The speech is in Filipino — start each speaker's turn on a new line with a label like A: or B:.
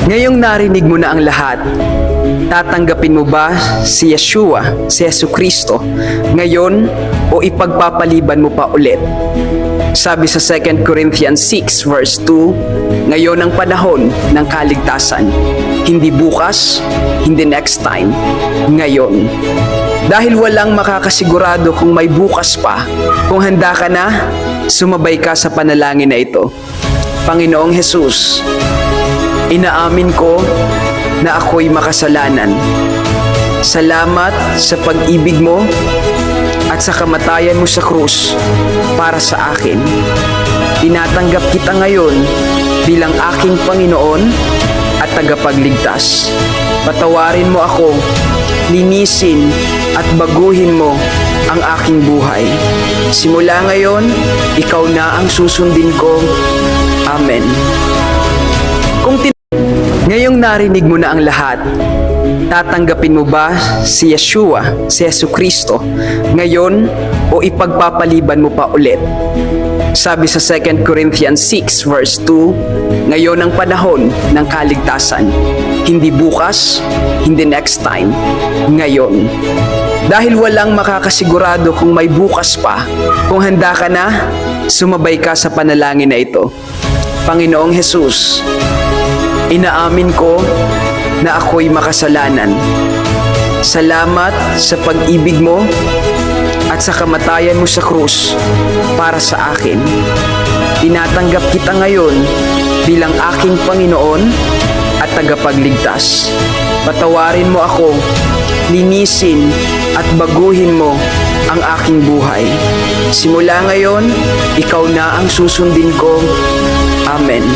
A: Ngayong narinig mo na ang lahat, tatanggapin mo ba si Yeshua, si Yesu Kristo, ngayon o ipagpapaliban mo pa ulit? Sabi sa 2 Corinthians 6 verse 2, ngayon ang panahon ng kaligtasan. Hindi bukas, hindi next time, ngayon. Dahil walang makakasigurado kung may bukas pa, kung handa ka na, sumabay ka sa panalangin na ito. Panginoong Jesus, inaamin ko na ako'y makasalanan. Salamat sa pag-ibig mo at sa kamatayan mo sa krus para sa akin. Tinatanggap kita ngayon bilang aking Panginoon at tagapagligtas. Patawarin mo ako, linisin at baguhin mo ang aking buhay. Simula ngayon, ikaw na ang susundin ko. Amen. Ngayong narinig mo na ang lahat, tatanggapin mo ba si Yeshua, si Yesu Kristo, ngayon o ipagpapaliban mo pa ulit? Sabi sa 2 Corinthians 6 verse 2, ngayon ang panahon ng kaligtasan. Hindi bukas, hindi next time, ngayon. Dahil walang makakasigurado kung may bukas pa, kung handa ka na, sumabay ka sa panalangin na ito. Panginoong Jesus, inaamin ko na ako'y makasalanan. Salamat sa pag-ibig mo at sa kamatayan mo sa krus para sa akin. Tinatanggap kita ngayon bilang aking Panginoon at tagapagligtas. Patawarin mo ako, linisin at baguhin mo ang aking buhay. Simula ngayon, ikaw na ang susundin ko. Amen.